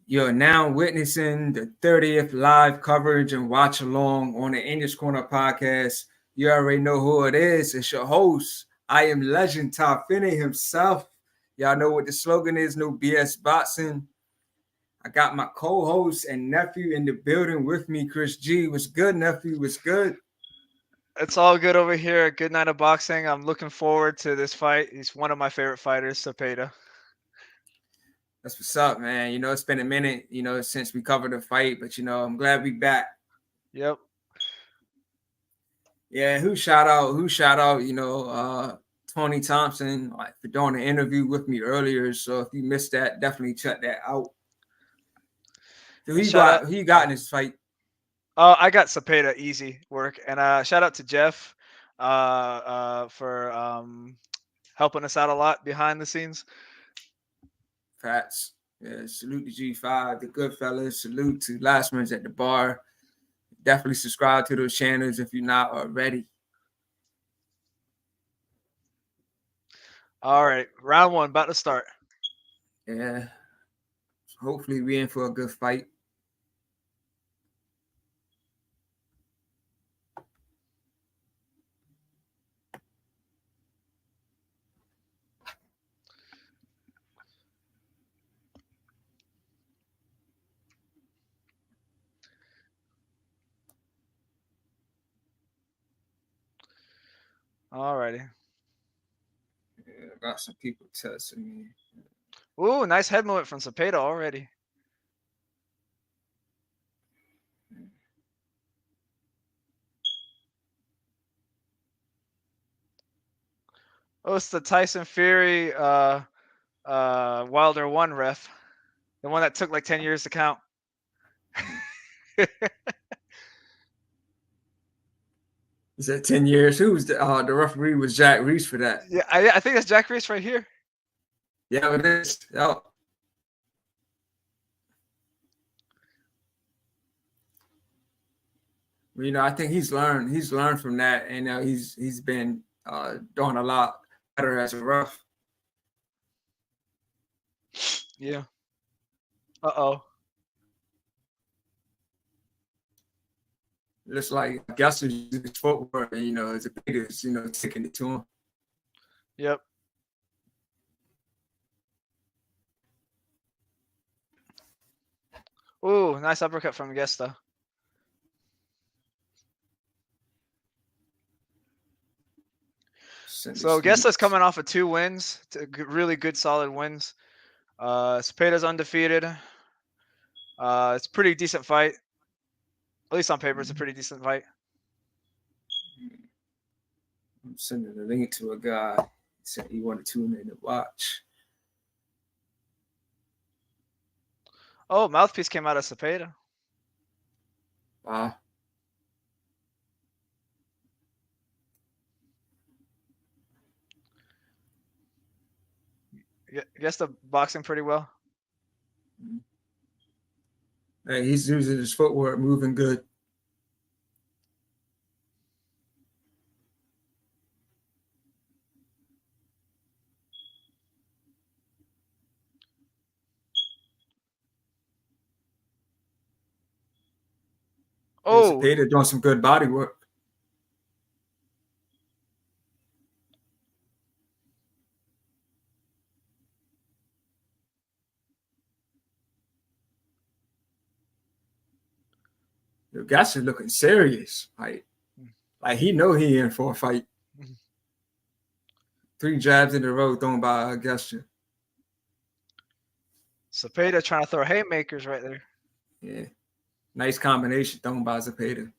You're now witnessing the 30th live coverage and watch along on the English Corner podcast. You already know who it is. It's your host. I am Legend Top Finney himself. Y'all know what the slogan is, no BS boxing. I got my co-host and nephew in the building with me, Chris G. What's good, nephew? What's good? It's all good over here. Good night of boxing. I'm looking forward to this fight. He's one of my favorite fighters, Zepeda. That's what's up, man. It's been a minute, since we covered the fight, but I'm glad we back. Yep. Yeah, who shout out, Tony Thompson, like, for doing an interview with me earlier. So if you missed that, definitely check that out. So And shout out. who you got in this fight? I got Zepeda easy work. And shout out to Jeff for helping us out a lot behind the scenes. Fats. Yeah, salute to G5, the good fellas. Salute to last ones at the bar. Definitely subscribe to those channels if you're not already. All right. Round one, about to start. Yeah. Hopefully we're in for a good fight. All righty. Yeah, I got some people testing me. Ooh, nice head movement from Zepeda already. Oh, it's the Tyson Fury Wilder 1 ref. The one that took like 10 years to count. Is that 10 years? Who was the referee? Was Jack Reese for that? Yeah, I think that's Jack Reese right here. Yeah, it is. Oh. I think he's learned. He's learned from that, and he's been doing a lot better as a ref. Yeah. Uh-oh. Looks like I guess his footwork, as a biggest, taking it to him. Yep. Ooh, nice uppercut from Gesta. So Gesta's coming off of 2 wins, really good, solid wins. Zepeda's undefeated. It's a pretty decent fight. At least on paper, it's a pretty decent fight. I'm sending a link to a guy. He said he wanted to tune in to watch. Oh, mouthpiece came out of Zepeda. Wow. Gesta boxing pretty well. Hey, he's using his footwork, moving good. Oh, Zepeda doing some good body work. Your guys are looking serious. Like he know he in for a fight. 3 jabs in a row thrown by Gesta. Zepeda trying to throw haymakers right there. Yeah. Nice combination thrown by Zepeda.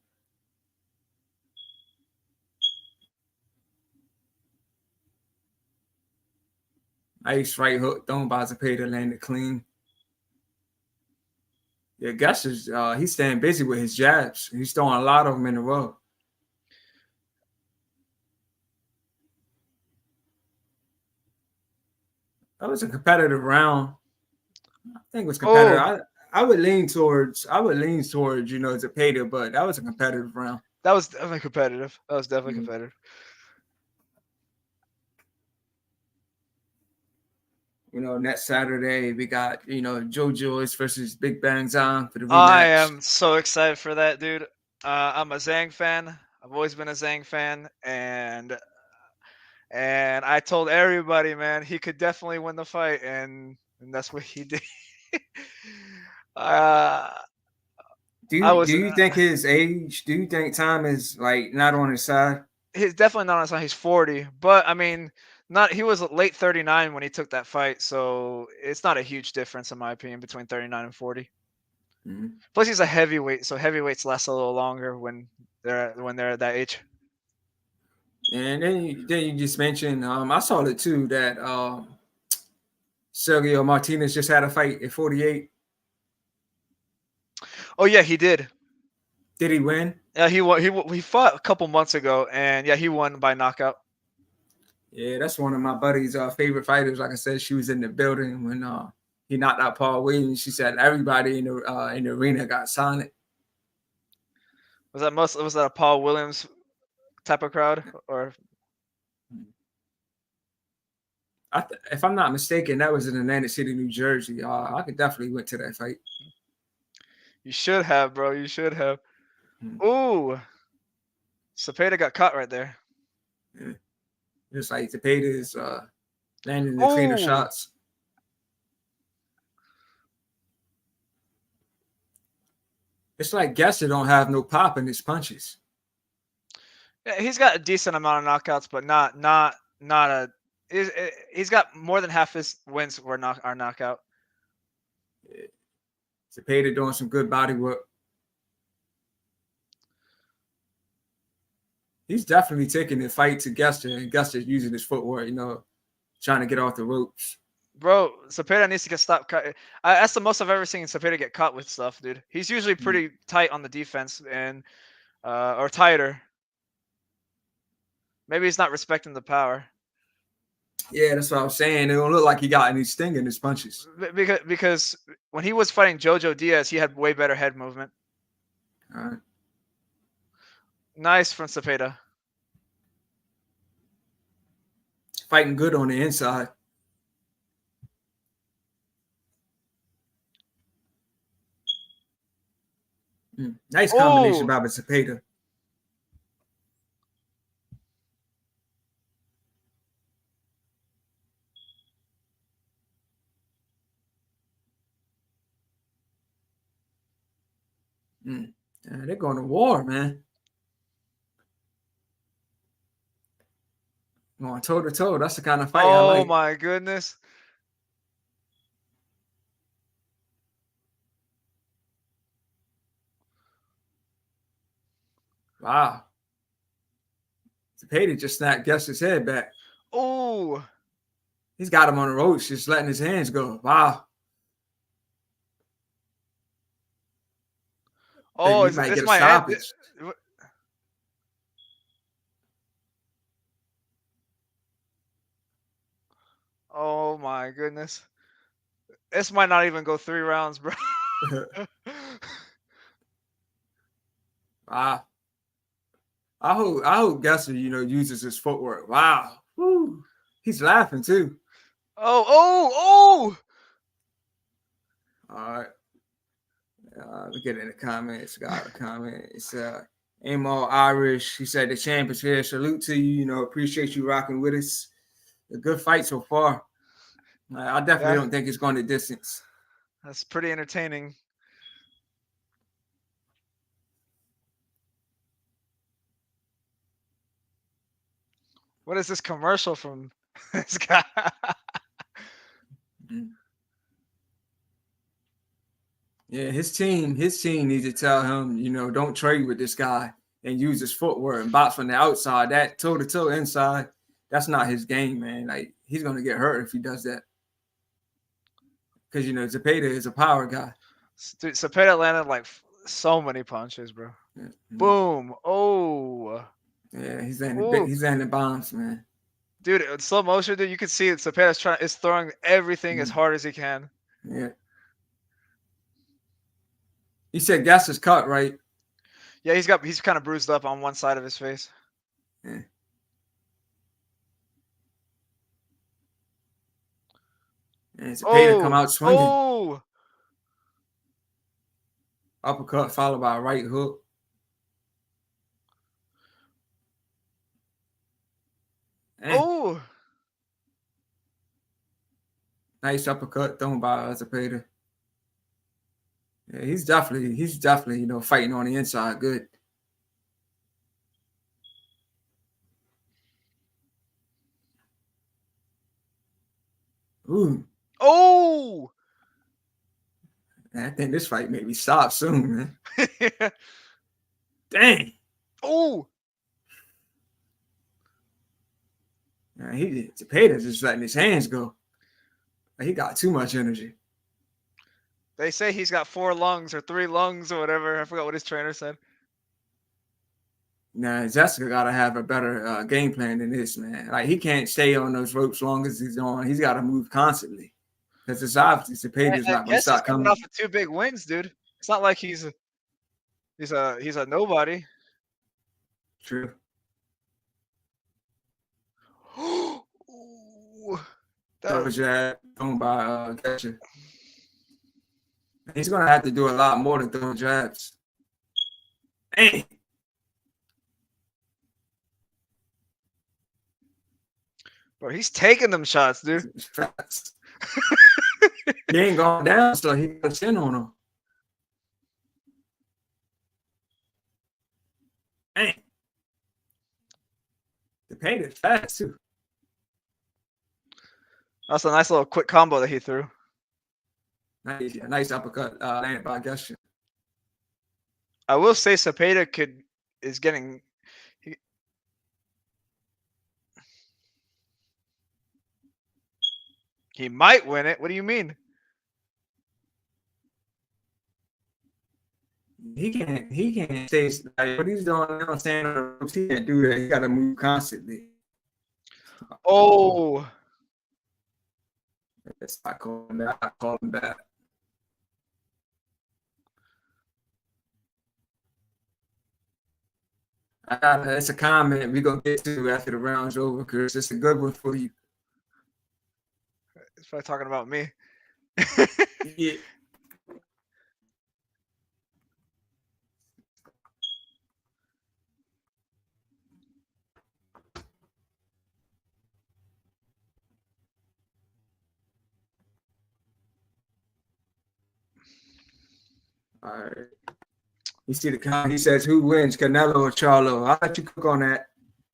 Nice right hook thrown by Zepeda, landed clean. Yeah, Gesta's he's staying busy with his jabs. He's throwing a lot of them in a row. That was a competitive round. I think it was competitive. Oh. I would lean towards Zepeda, but that was a competitive round. That was definitely competitive. competitive. Next Saturday we got Joe Joyce versus Big Bang Zhang for the I rematch. am so excited for that, dude. I'm a Zhang fan. I've always been a Zhang fan, and I told everybody, man, he could definitely win the fight, and that's what he did. uh, Do I you do was you think his age? Do you think time is like not on his side? he's definitely not on his side. He's 40, but I mean, not he was late 39 when he took that fight, so it's not a huge difference in my opinion between 39 and 40. Mm-hmm. Plus, he's a heavyweight, so heavyweights last a little longer when they're at that age. And then you just mentioned I saw it too that Sergio Martinez just had a fight at 48. Oh yeah, he did. Did he win? Yeah, he fought a couple months ago, and yeah, he won by knockout. Yeah, that's one of my buddy's favorite fighters. Like I said, she was in the building when he knocked out Paul Williams. She said everybody in the arena got silent. Was that a Paul Williams type of crowd, or? If I'm not mistaken, that was in Atlantic City, New Jersey. I could definitely went to that fight. You should have, bro. You should have. Ooh, Zepeda got caught right there. Yeah. Just like Zepeda is landing the cleaner Ooh. shots. It's like Gesta don't have no pop in his punches. Yeah, he's got a decent amount of knockouts, but not a. He's got more than half his wins are knockout. Yeah. Zepeda doing some good body work. He's definitely taking the fight to Gesta, and Gesta's using his footwork, trying to get off the ropes. Bro, Zepeda needs to get stopped. That's the most I've ever seen Zepeda get caught with stuff, dude. He's usually pretty tight on the defense and or tighter. Maybe he's not respecting the power. Yeah, that's what I'm saying. It don't look like he got any sting in his punches. Because when he was fighting Jojo Diaz, he had way better head movement. All right. Nice from Zepeda. Fighting good on the inside. Nice combination by Zepeda. They're going to war, man. Going toe to toe. That's the kind of fight I like. Oh my goodness. Wow. Zepeda just snapped Gesta's head back. Oh. He's got him on the ropes, just letting his hands go. Wow. Oh, he might get a stoppage. Oh my goodness. This might not even go 3 rounds, bro. Wow. I hope Gesta, uses his footwork. Wow. Woo. He's laughing too. Oh. All right. Look at it in the comments. Got a comment. It's Amal Irish. He said the champ is here. Salute to you. Appreciate you rocking with us. A good fight so far. I definitely don't think it's going the distance. That's pretty entertaining. What is this commercial from this guy? Yeah, his team needs to tell him, don't trade with this guy and use his footwork and box from the outside. That toe-to-toe inside, that's not his game, man. Like, he's going to get hurt if he does that. Because, Zepeda is a power guy. Dude, Zepeda landed like so many punches, bro. Yeah. Boom. Oh. Yeah, he's landing bombs, man. Dude, in slow motion, dude, you can see it. Zepeda's is throwing everything as hard as he can. Yeah. He said Gesta's cut, right? Yeah, he's kind of bruised up on one side of his face. And Zepeda come out swinging. Oh! Uppercut followed by a right hook. Oh! Nice uppercut thrown by Zepeda. Yeah, he's definitely, fighting on the inside good. Ooh. Oh! Man, I think this fight may be stopped soon, man. Dang. Oh! Man, Zepeda's just letting his hands go. He got too much energy. They say he's got 4 lungs or 3 lungs or whatever. I forgot what his trainer said. Nah, Jessica got to have a better game plan than this, man. Like, he can't stay on those ropes long as he's on. He's got to move constantly. Because it's obvious Zepeda's not going to stop coming. He's coming off of 2 big wins, dude. It's not like he's a nobody. True. Ooh, That was jab thrown by Catcher. He's going to have to do a lot more than throw jabs. Dang. Bro, he's taking them shots, dude. He ain't going down, so he got chin on him. Dang. Zepeda's fast, too. That's a nice little quick combo that he threw. Nice uppercut landed by Gesture. I will say Zepeda is getting. He might win it. What do you mean? He can't stay like what he's doing now, standing on the ropes. He can't do that. He got to move constantly. Oh. I call him back. I call him back. It's a comment we're going to get to after the round's over, Chris. It's a good one for you. It's probably talking about me. Yeah. All right. You see the comment? He says, "Who wins, Canelo or Charlo?" I'll let you cook on that.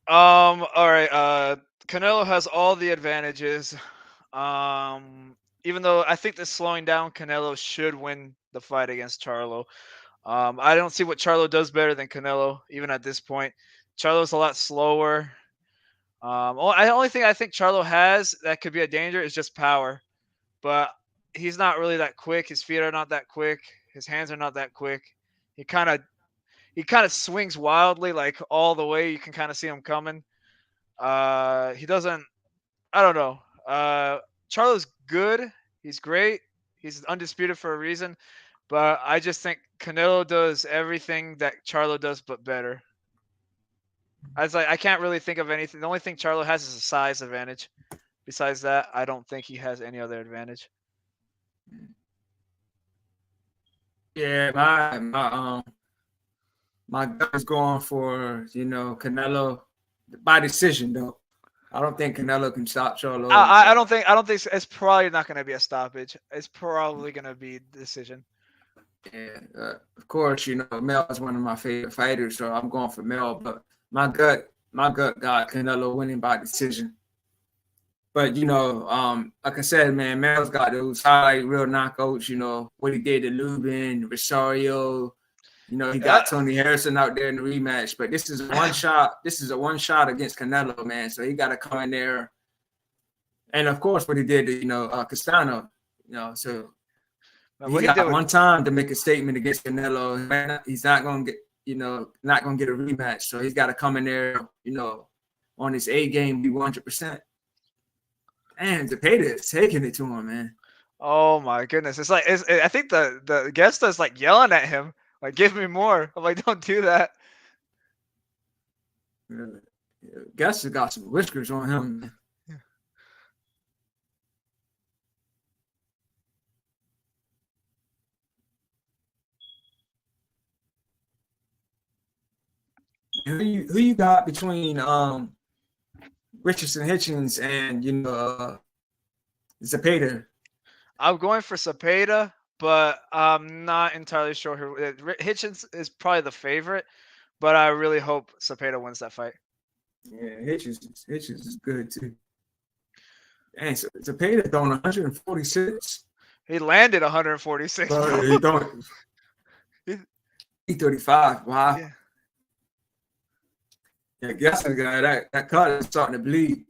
All right. Canelo has all the advantages. Even though I think that slowing down Canelo should win the fight against Charlo. I don't see what Charlo does better than Canelo, even at this point. Charlo's a lot slower. The only thing I think Charlo has that could be a danger is just power. But he's not really that quick. His feet are not that quick. His hands are not that quick. He kind of swings wildly, like all the way. You can kind of see him coming. He doesn't. I don't know. Charlo's good. He's great. He's undisputed for a reason. But I just think Canelo does everything that Charlo does, but better. I can't really think of anything. The only thing Charlo has is a size advantage. Besides that, I don't think he has any other advantage. Yeah, my gut's going for Canelo by decision though. I don't think Canelo can stop Charlo. I don't think it's probably not going to be a stoppage. It's probably going to be a decision. Yeah, of course, Mel is one of my favorite fighters, so I'm going for Mel. But my gut got Canelo winning by decision. But like I said, man, Mel's got those highlight real knockouts. What he did to Lubin, Rosario. He got Tony Harrison out there in the rematch. But this is one shot. This is a one shot against Canelo, man. So he got to come in there. And of course, what he did to Castano. So. He got one time to make a statement against Canelo. He's not gonna get, not gonna get a rematch. So he's got to come in there, on his A game, be 100%. And Zepeda is taking it to him, man. Oh my goodness! I think the guest is like yelling at him, like, "Give me more." I'm like, "Don't do that." Guest has got some whiskers on him, man. Who you got between Richardson Hitchens and Zepeda? I'm going for Zepeda, but I'm not entirely sure who. Hitchens is probably the favorite, but I really hope Zepeda wins that fight. Yeah, Hitchens is good too. And Zepeda throwing 146. He landed 146. Bro, he throwing 35. Wow. Yeah. Yeah, guess the guy that cut is starting to bleed.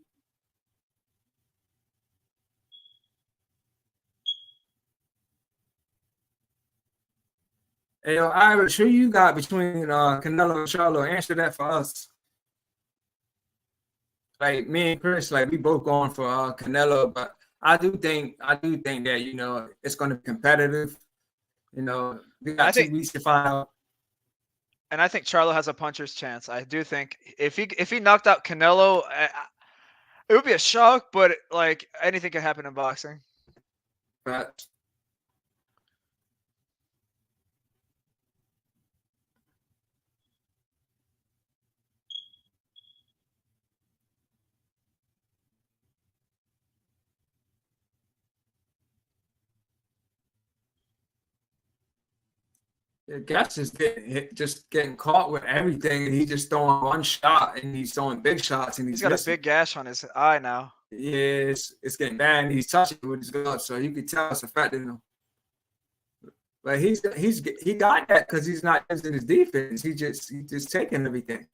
Hey, Irish, who you got between Canelo and Charlo? Answer that for us. Like me and Chris, like we both going for Canelo, but I do think that it's going to be competitive. We got 2 weeks to find out. And I think Charlo has a puncher's chance. I do think if he knocked out Canelo, it would be a shock, but like anything can happen in boxing. But Gas is getting caught with everything, and he's just throwing one shot, and he's throwing big shots, and he's got a big gash on his eye now. Yeah, it's getting bad. And he's touching it with his glove, so you can tell it's affecting him. But he got that because he's not using his defense. He's just taking everything.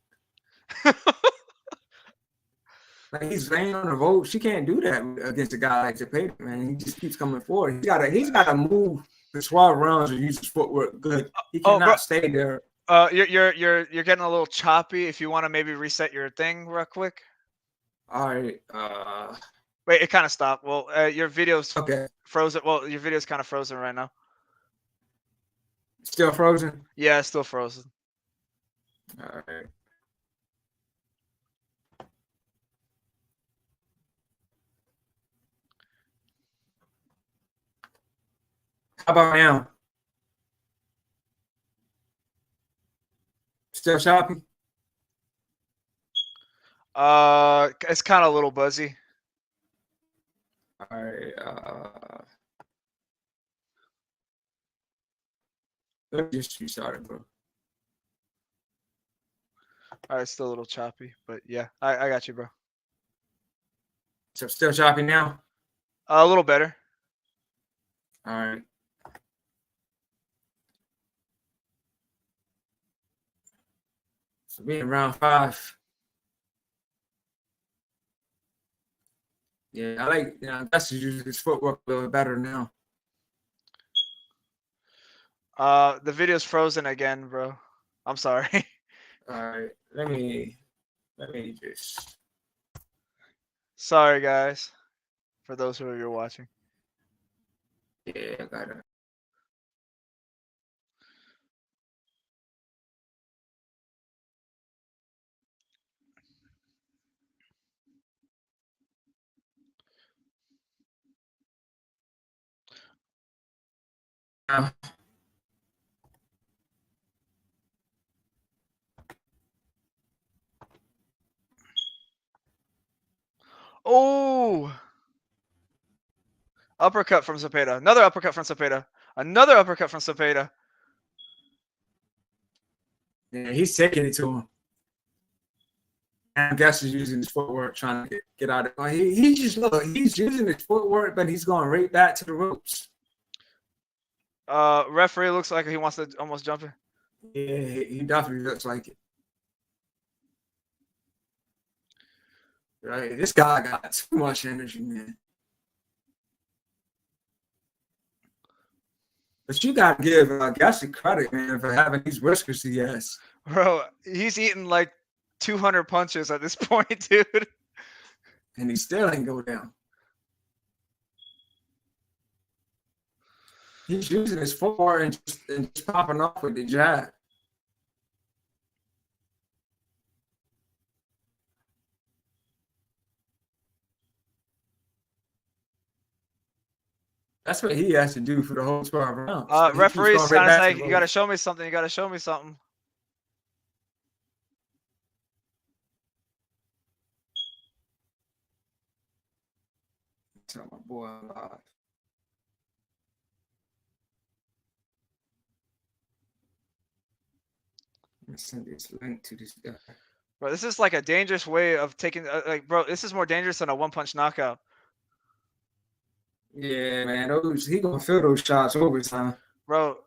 Like he's laying on the road. She can't do that against a guy like Zepeda, man. He just keeps coming forward. He's gotta move the 12 rounds and use his footwork good. He cannot stay there. You're getting a little choppy. If you want to maybe reset your thing real quick. All right. Wait, it kind of stopped. Well, your video's frozen. Well, your video's kind of frozen right now. Still frozen? Yeah, it's still frozen. All right. How about now? Still choppy? It's kind of a little buzzy. All right. Let me just restart it, bro. All right, it's still a little choppy, but yeah, I got you, bro. So still choppy now? A little better. All right. So we in round 5. Yeah, I like. That's usually his footwork a little better now. The video's frozen again, bro. I'm sorry. All right, let me just. Sorry, guys, for those who are watching. Yeah, I got it. Oh! Uppercut from Zepeda. Another uppercut from Zepeda. Another uppercut from Zepeda. Yeah, he's taking it to him. I guess he's using his footwork trying to get out of it. He's using his footwork, but he's going right back to the ropes. Referee looks like he wants to almost jump in. Yeah, he definitely looks like it. Right, this guy got too much energy, man. But you gotta give Gassi credit, man, for having these whiskers he has. Bro, he's eating like 200 punches at this point, dude. And he still ain't go down. He's using his footwork and just popping off with the jab. That's what he has to do for the whole 12 rounds. Referee's kind of like, you got to show me something. You got to show me something. tell my boy I'm live. Let me send this link to this guy. Bro, this is like a dangerous way of taking. Bro, this is more dangerous than a one-punch knockout. Yeah, man. He gonna feel those shots overtime. Bro.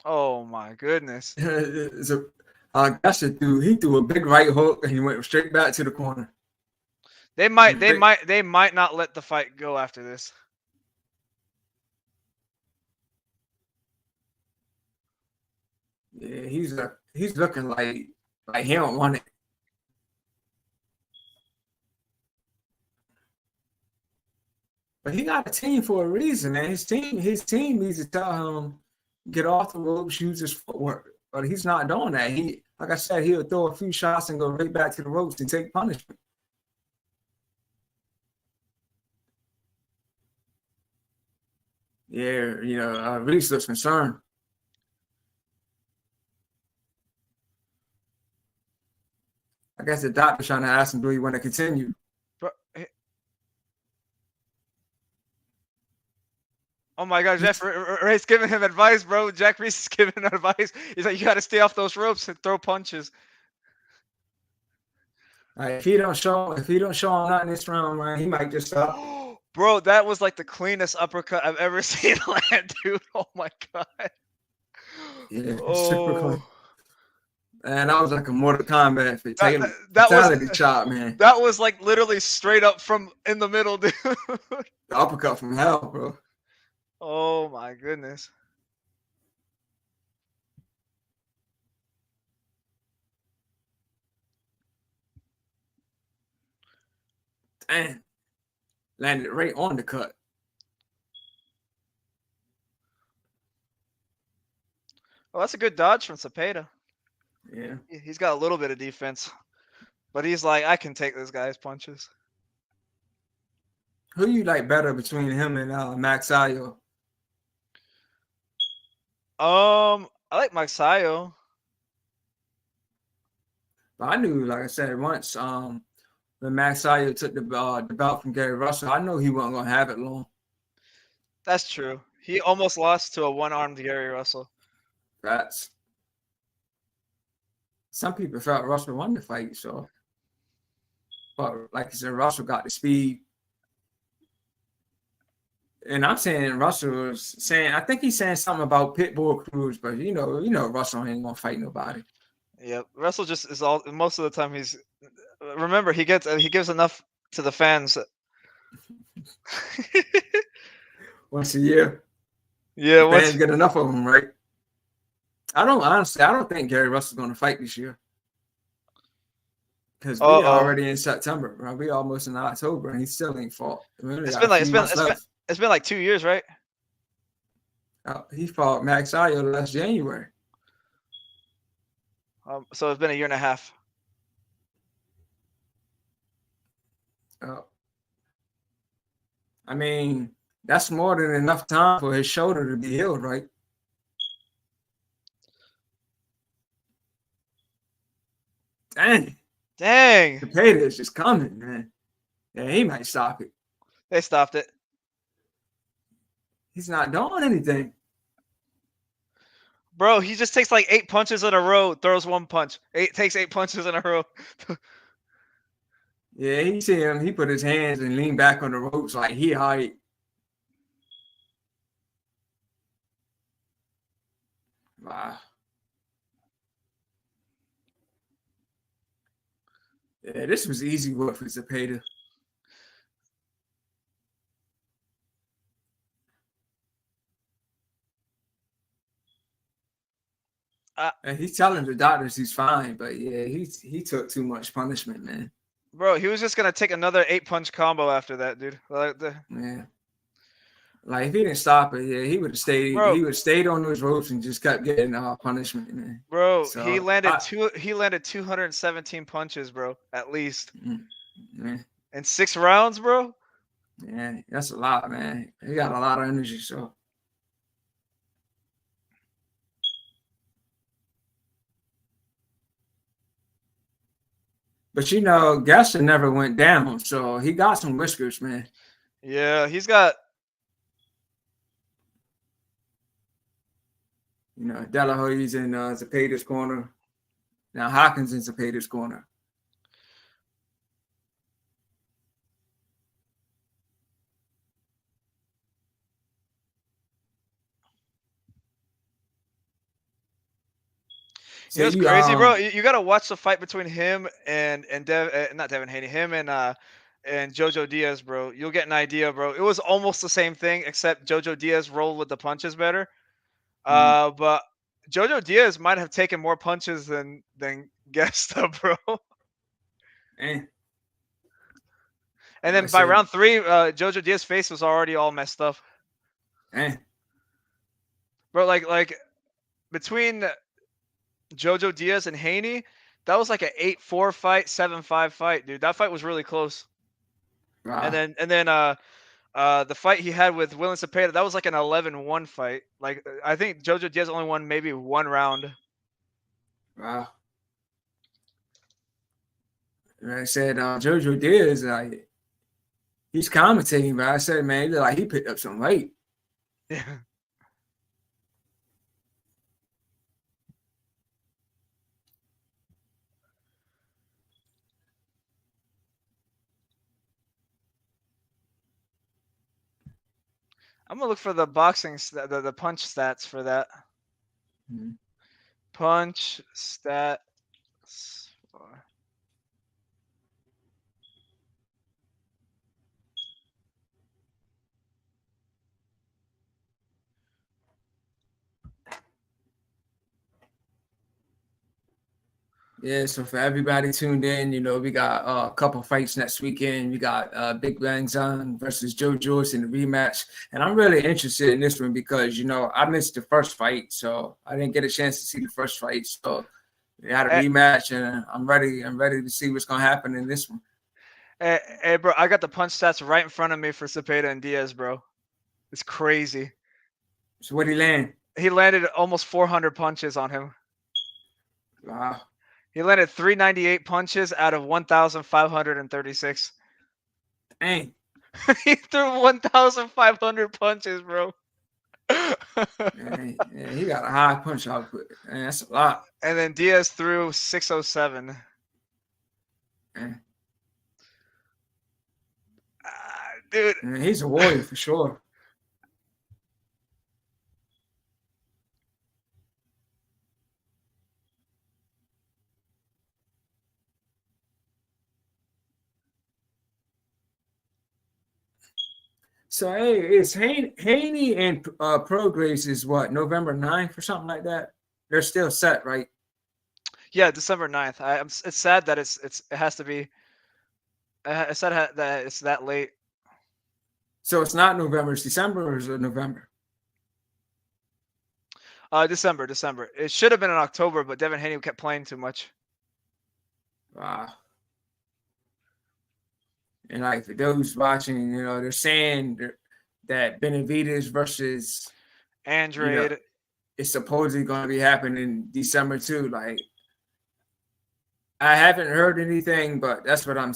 Oh my goodness. That's a dude. He threw a big right hook and he went straight back to the corner. They might not let the fight go after this. Yeah, he's looking like he don't want it. But he got a team for a reason, man. His team needs to tell him get off the ropes, use his footwork. But he's not doing that. He, like I said, he'll throw a few shots and go right back to the ropes and take punishment. Yeah, Reese looks concerned. I guess the doctor's trying to ask him, do he want to continue? Bro, oh my God, Jeff Ray's giving him advice, bro. Jack Reese is giving him advice. He's like, you got to stay off those ropes and throw punches. If he don't show him not in this round, man, he might just stop. Bro, that was like the cleanest uppercut I've ever seen land, dude. Oh my God. Yeah, super clean. And that was like a Mortal Kombat fatality chop, man. That was like literally straight up from in the middle, dude. The uppercut from hell, bro. Oh my goodness. Damn. Landed right on the cut. Oh, that's a good dodge from Zepeda. Yeah. He's got a little bit of defense. But he's like, I can take this guy's punches. Who you like better between him and Maxayo? I like Maxayo. But I knew, like I said, once when Maxayo took the belt from Gary Russell, I know he wasn't gonna have it long. That's true. He almost lost to a one-armed Gary Russell. That's some people felt Russell won the fight, so. But like I said, Russell got the speed. And I'm saying Russell was saying, I think he's saying something about Pitbull Cruz, but you know, Russell ain't gonna fight nobody. Yeah, Russell just is all. Most of the time, he's. Remember, he gives enough to the fans. Once a year. Yeah, fans get enough of him, right? I don't think Gary Russell's gonna fight this year. Because we're already in September, bro. We almost in October, and he still ain't fought. It's been like 2 years, right? He fought Maxayo last January. So it's been a year and a half. I mean, that's more than enough time for his shoulder to be healed, right? Dang. The PEDs just coming, man. Yeah, he might stop it. They stopped it. He's not doing anything. Bro, he just takes like 8 punches in a row, throws 1 punch. Takes 8 punches in a row. Yeah, he see him. He put his hands and leaned back on the ropes like he hide. Wow. Yeah, this was easy work for Zepeda. And he's telling the doctors he's fine, but yeah, he took too much punishment, man. Bro, he was just gonna take another 8-punch combo after that, dude. Yeah. Like if he didn't stop it, yeah, he would have stayed. Bro, he would have stayed on those ropes and just kept getting punishment, man. Bro, so, he landed 217 punches, bro, at least. Man. In 6 rounds, bro. Yeah, that's a lot, man. He got a lot of energy, so. But you know, Gesta never went down, so he got some whiskers, man. Yeah, he's got. You know, De La Hoya's in Zepeda's corner. Now Hawkins in Zepeda's corner. You know what's crazy, bro? You got to watch the fight between him and not Devin Haney, him and Jojo Diaz, bro. You'll get an idea, bro. It was almost the same thing, except Jojo Diaz rolled with the punches better. But Jojo Diaz might have taken more punches than Gesta, bro. And then by round 3, Jojo Diaz's face was already all messed up. Bro, like between Jojo Diaz and Haney, that was like an 8-4 fight, 7-5 fight, dude. That fight was really close. Wow. And then the fight he had with William Zepeda, that was like an 11-1 fight. Like I think Jojo Diaz only won maybe 1 round. Wow. And I said Jojo Diaz, like he's commentating, but I said, man, like he picked up some weight. Yeah. I'm gonna look for the boxing the punch stats for that. Punch stats. Yeah, so for everybody tuned in, you know, we got a couple fights next weekend. We got Big Bang Zhang versus Joe Joyce in the rematch. And I'm really interested in this one because, you know, I missed the first fight, so I didn't get a chance to see the first fight. So we had a rematch, and I'm ready to see what's going to happen in this one. Hey, bro, I got the punch stats right in front of me for Zepeda and Diaz, bro. It's crazy. So what did he land? He landed almost 400 punches on him. Wow. He landed 398 punches out of 1,536. Dang. He threw 1,500 punches, bro. Man, yeah, he got a high punch output. Man, that's a lot. And then Diaz threw 607. Dude. Man, he's a warrior for sure. So hey, it's Haney and Prograis is what, November 9th or something like that? They're still set, right? Yeah, December 9th. It's sad that it has to be. It's sad that it's that late. So it's not November, it's December, or is it November? December. It should have been in October, but Devin Haney kept playing too much. Wow. And like for those watching, you know, they're saying that Benavidez versus Andrade, you know, is supposedly going to be happening in December too. Like, I haven't heard anything, but that's what I'm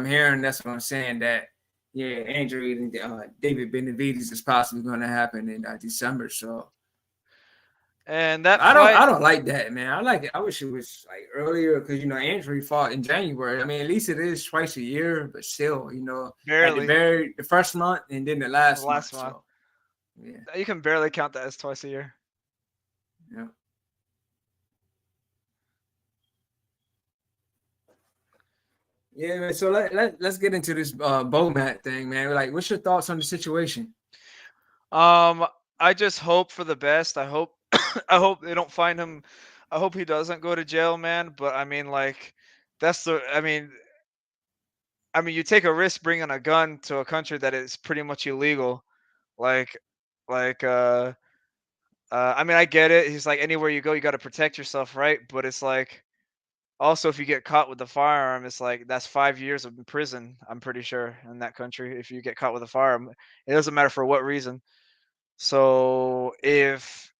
hearing. That's what I'm saying. That Andrade and David Benavidez is possibly going to happen in December. So. And that I don't like that, man. I like it. I wish it was like earlier because you know Andrew fought in January. I mean, at least it is twice a year, but still, you know, barely the first month and then the last month. So, yeah, you can barely count that as twice a year. Yeah. Yeah, man. So let's get into this Bomac thing, man. Like, what's your thoughts on the situation? I just hope for the best. I hope I hope they don't find him. I hope he doesn't go to jail, man. But I mean, like, that's the. I mean, you take a risk bringing a gun to a country that is pretty much illegal. I mean, I get it. He's like, anywhere you go, you got to protect yourself, right? But it's like, also, if you get caught with the firearm, it's like that's 5 years of prison. I'm pretty sure in that country, if you get caught with a firearm, it doesn't matter for what reason. So if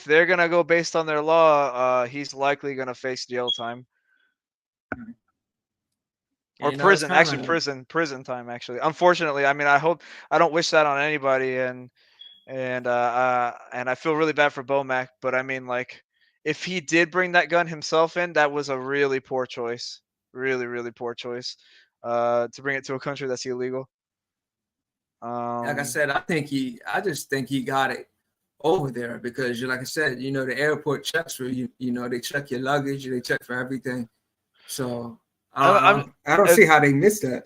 they're gonna go based on their law, he's likely gonna face jail time. Or You know, it's prison, kind actually of, prison time. Actually, unfortunately, I mean, I don't wish that on anybody, and I feel really bad for Bomac. But I mean, like, if he did bring that gun himself in, that was a really poor choice, really really poor choice, to bring it to a country that's illegal. like I Um, said, I just think he got it over there because, like I said, you know, the airport checks for you. You know, they check your luggage, they check for everything. So I'm, I don't I'm, see how they missed that.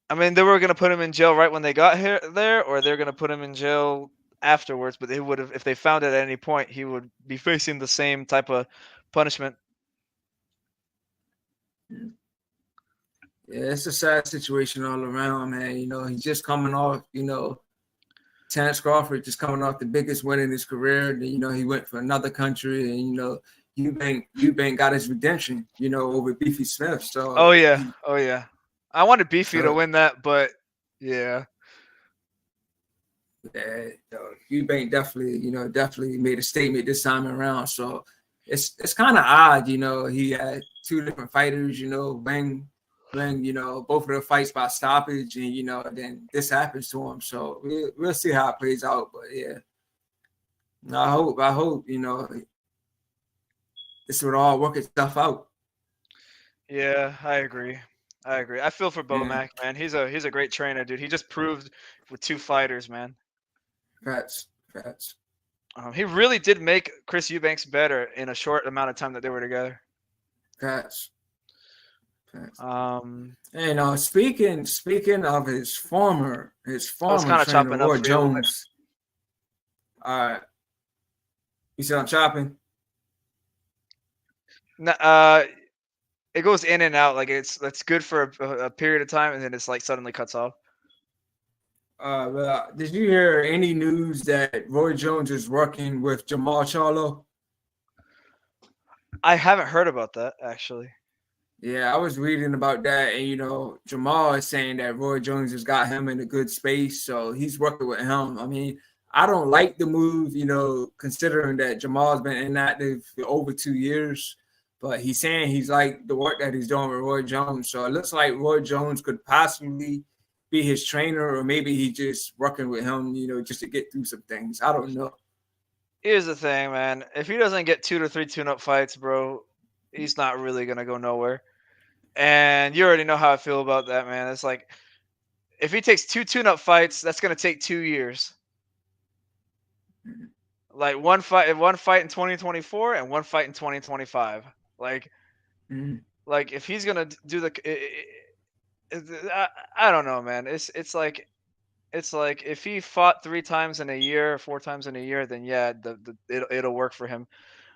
I mean, they were gonna put him in jail right when they got there, or they're gonna put him in jail afterwards. But they would have, if they found it at any point, he would be facing the same type of punishment. Yeah, it's a sad situation all around, man. You know, he's just coming off, you know, Terrance Crawford just coming off the biggest win in his career. And, you know, he went for another country, and you know, Eubank got his redemption, you know, over Beefy Smith. Oh So yeah, he, oh yeah. I wanted Beefy to so win that, but yeah, yeah, Eubank definitely, you know, definitely made a statement this time around. So it's kind of odd, you know. He had two different fighters, you know, bang, you know, both of the fights by stoppage, and you know, then this happens to him. So we'll see how it plays out. But yeah, I hope, you know, this would all work itself out. yeah, I agree. I agree. I feel for Yeah, Bomac, man. He's a great trainer, dude. He just proved with two fighters, man. facts, He really did make Chris Eubanks better in a short amount of time that they were together. facts, facts. Um, And speaking of his I was former kind of trainer, chopping up Roy for you a little bit. Jones. You said I'm chopping. It goes in and out. Like that's good for a period of time, and then it's like suddenly cuts off. Well, did you hear any news that Roy Jones is working with Jamal Charlo? I haven't heard about that actually. Yeah, I was reading about that, and you know, Jamal is saying that Roy Jones has got him in a good space, so he's working with him. I mean, I don't like the move, you know, considering that Jamal's been inactive for over 2 years, but he's saying he's like the work that he's doing with Roy Jones. So it looks like Roy Jones could possibly be his trainer, or maybe he just working with him, you know, just to get through some things. I don't know. Here's the thing, man. If he doesn't get 2 to 3 tune-up fights, bro, he's not really gonna go nowhere. And you already know how I feel about that, man. It's like if he takes two tune-up fights, that's gonna take 2 years. Like one fight in 2024 and one fight in 2025. Like Mhm. like if he's gonna do the, I don't know, man. It's like if he fought 3 times in a year, 4 times in a year, then yeah, it'll work for him.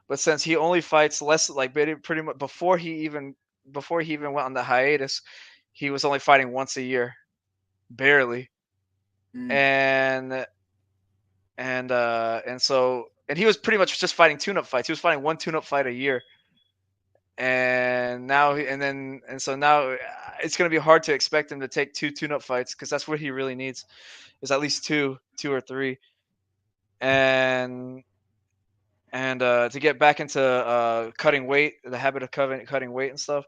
But since he only fights less, like pretty much before he even went on the hiatus, he was only fighting once a year, barely, Mhm. and he was pretty much just fighting tune-up fights. He was fighting one tune-up fight a year, and now so now it's gonna be hard to expect him to take two tune-up fights because that's what he really needs is at least two or three, and to get back into cutting weight, the habit of cutting weight and stuff.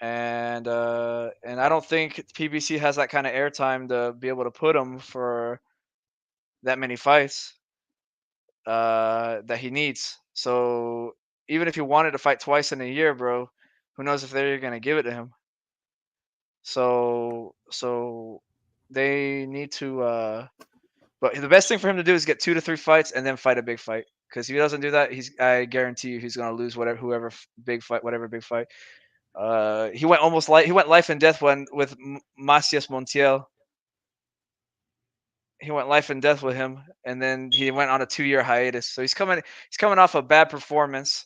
And I don't think PBC has that kind of airtime to be able to put him for that many fights that he needs. So even if he wanted to fight twice in a year, bro, who knows if they're gonna give it to him? So they need to. But the best thing for him to do is get 2 to 3 fights and then fight a big fight. Because if he doesn't do that, I guarantee you he's gonna lose whatever big fight. He went life and death with Macias Montiel. He went life and death with him, and then he went on a 2 year hiatus. So he's coming off a bad performance,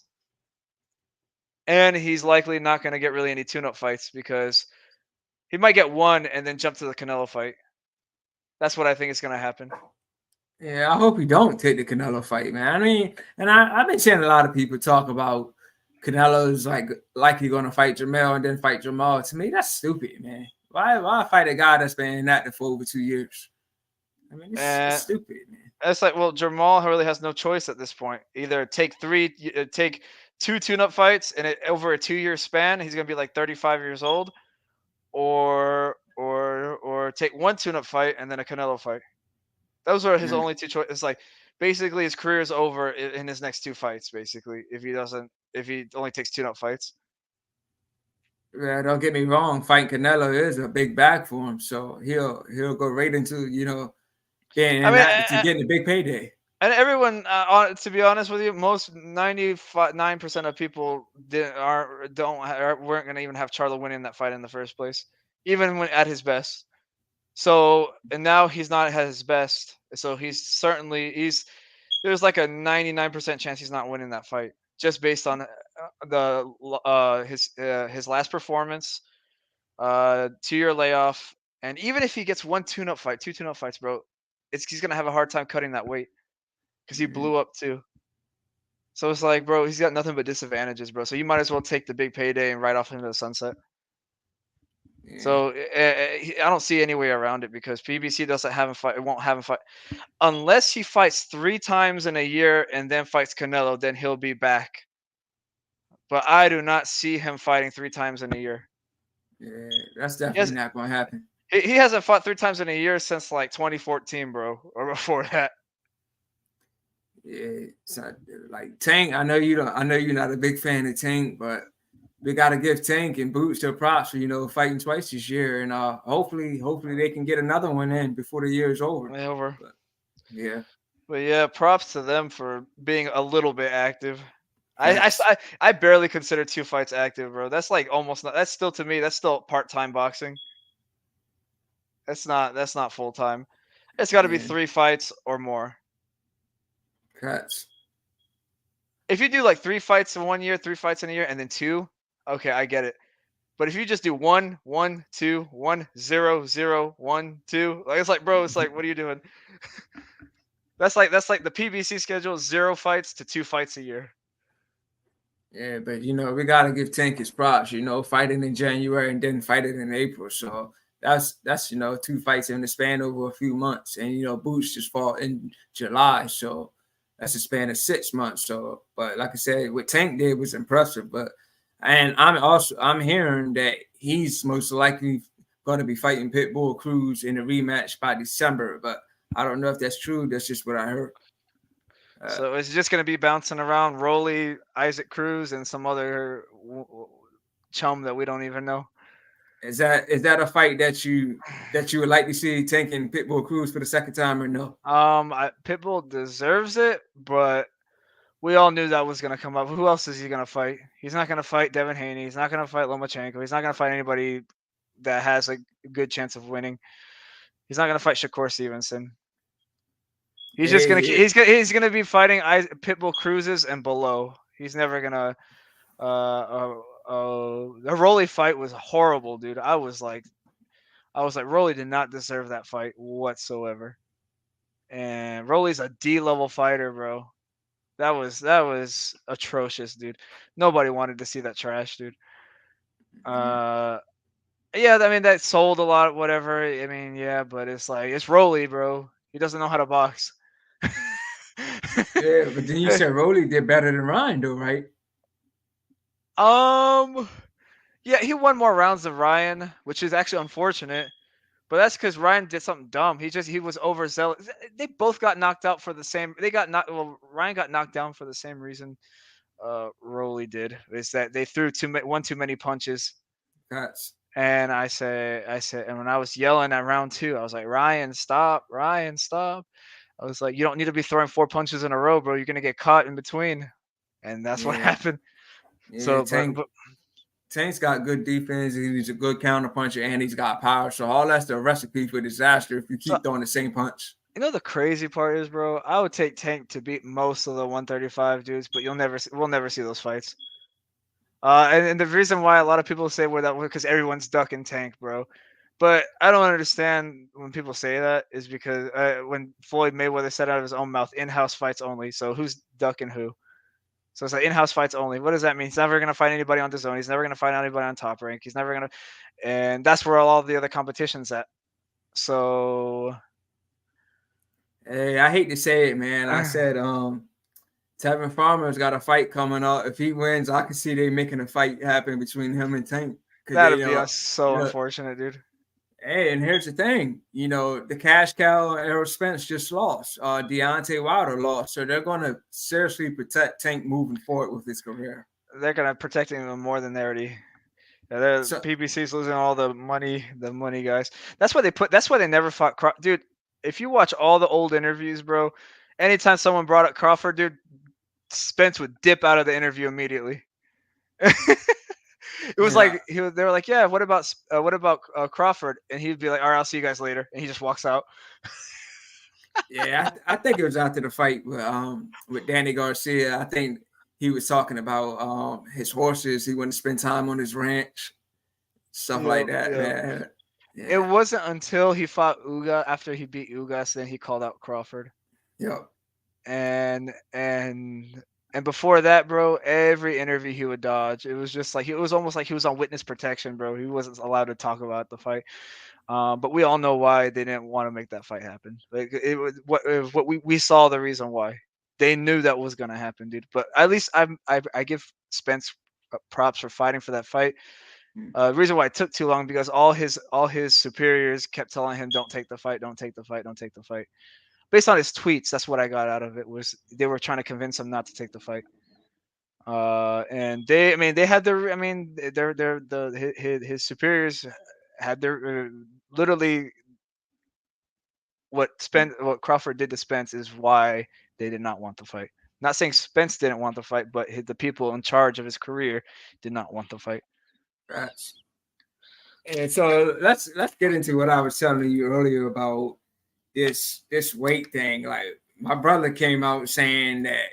and he's likely not going to get really any tune-up fights because he might get one and then jump to the Canelo fight. That's what I think is going to happen. Yeah, I hope he don't take the Canelo fight, man. I mean, and I've been seeing a lot of people talk about Canelo's like likely going to fight Jermell and then fight Jamal. To me, that's stupid, man. Why fight a guy that's been inactive for over 2 years? I mean, it's And stupid, man. it's like, well, Jermall really has no choice at this point. Either take two tune-up fights, and over a 2 year span, he's going to be like 35 years old, or take one tune-up fight and then a Canelo fight. Those are his only two choices. It's like basically his career is over in his next two fights. Basically, if he only takes tune-up fights. Yeah, don't get me wrong. Fighting Canelo is a big bag for him, so he'll go right into being I in mean, that to getting a big payday. and everyone, to be honest with you, most 99% of people weren't gonna even have Charlo winning that fight in the first place, even when at his best. So and now he's not at his best. So he's there's like a 99% chance he's not winning that fight just based on his last performance, 2-year layoff, and even if he gets one tune-up fight, two tune-up fights, bro, he's gonna have a hard time cutting that weight because he blew up too. So it's like, bro, he's got nothing but disadvantages, bro. So you might as well take the big payday and ride off into the sunset. Yeah. So I don't see any way around it because PBC doesn't have him fight. It won't have him fight unless he fights 3 times in a year and then fights Canelo. Then he'll be back. But I do not see him fighting 3 times in a year. Yeah, that's definitely not going to happen. He hasn't fought 3 times in a year since like 2014, bro, or before that. Yeah, so, like Tank. I know you don't. I know you're not a big fan of Tank, but we got to give Tank and Boots their props for fighting twice this year, and hopefully they can get another one in before the year is over. But, yeah. But yeah, props to them for being a little bit active. I barely consider 2 fights active, bro. That's like almost not. That's still to me. That's still part-time boxing. That's not full time. It's got to be 3 fights or more. Cuts. If you do like 3 fights in 1 year, 3 fights in a year, and then 2, okay, I get it. But if you just do 1, 1, 2, 1, 0, 0, 1, 2, like it's like, bro, it's like, what are you doing? That's like the PBC schedule: 0 fights to 2 fights a year. Yeah, but we gotta give Tank his props. Fighting in January and then fighting in April. So that's 2 fights in the span over a few months, and Boots just fought in July, so that's a span of 6 months. So, but like I said, what Tank did was impressive. And I'm hearing that he's most likely going to be fighting Pitbull Cruz in a rematch by December, but I don't know if that's true. That's just what I heard. So it's just gonna be bouncing around Rolly, Isaac Cruz, and some other chum that we don't even know. Is that a fight that you would like to see Tank and Pitbull Cruz for the second time or no? Pitbull deserves it, but we all knew that was gonna come up. Who else is he gonna fight? He's not gonna fight Devin Haney. He's not gonna fight Lomachenko. He's not gonna fight anybody that has a good chance of winning. He's not gonna fight Shakur Stevenson. He's just gonna he's gonna be fighting Pitbull Cruzes and below. He's never gonna. The Rolly fight was horrible, dude. I was like, Rolly did not deserve that fight whatsoever. And Rolly's a D-level fighter, bro. That was atrocious, dude. Nobody wanted to see that trash, dude. Yeah, I mean that sold a lot, whatever. I mean, yeah, but it's like it's Rolly, bro. He doesn't know how to box. Yeah, but then you said Rolly did better than Ryan, though, right? Yeah, he won more rounds than Ryan, which is actually unfortunate. But that's because Ryan did something dumb. He was overzealous. They both got knocked out for the same. Ryan got knocked down for the same reason. Rolly did is that they threw one too many punches. That's. And I said, and when I was yelling at round 2, I was like, Ryan, stop. I was like, you don't need to be throwing 4 punches in a row, bro. You're gonna get caught in between, and that's what happened. Yeah, Tank's got good defense. He's a good counterpuncher, and he's got power. So all that's the recipe for disaster if you keep throwing the same punch. You know the crazy part is, bro, I would take Tank to beat most of the 135 dudes, but we'll never see those fights. And the reason why a lot of people say because everyone's ducking Tank, bro. But I don't understand when people say that is because when Floyd Mayweather said out of his own mouth, in-house fights only. So who's ducking who? So it's like in-house fights only. What does that mean? He's never going to fight anybody on DAZN. He's never going to fight anybody on Top Rank. He's never going to, and that's where all the other competition's at. So, hey, I hate to say it, man. I said, Tevin Farmer's got a fight coming up. If he wins, I can see they making a fight happen between him and Tank. because That'd you be know, so unfortunate, dude. hey, and here's the thing, the cash cow Errol Spence just lost. Deontay Wilder lost, so they're gonna seriously protect Tank moving forward with his career. They're gonna protecting him more than they already. Yeah, So PBC's losing all the money guys. That's why they put. That's why they never fought dude. If you watch all the old interviews, bro, anytime someone brought up Crawford, dude, Spence would dip out of the interview immediately. It was yeah, like they were like, yeah, what about Crawford? And he'd be like, all right, I'll see you guys later, and he just walks out. yeah, I think it was after the fight with Danny Garcia. I think he was talking about his horses. He wanted to spend time on his ranch, stuff like Yep, that, yep. man. It Yeah, wasn't until he fought Uga after he beat Ugas, then he called out Crawford. yep. And before that, bro, every interview he would dodge. It was just like it was almost like he was on witness protection, bro. He wasn't allowed to talk about the fight. But we all know why they didn't want to make that fight happen. Like what we saw the reason why. They knew that was gonna happen, dude. But at least I give Spence props for fighting for that fight. The reason why it took too long because all his superiors kept telling him, "Don't take the fight, don't take the fight, don't take the fight." Based on his tweets, that's what I got out of it. Was they were trying to convince him not to take the fight. And they had their, his superiors had their literally what Crawford did to Spence is why they did not want the fight. Not saying Spence didn't want the fight, but the people in charge of his career did not want the fight. Right. And so let's get into what I was telling you earlier about this weight thing. Like my brother came out saying that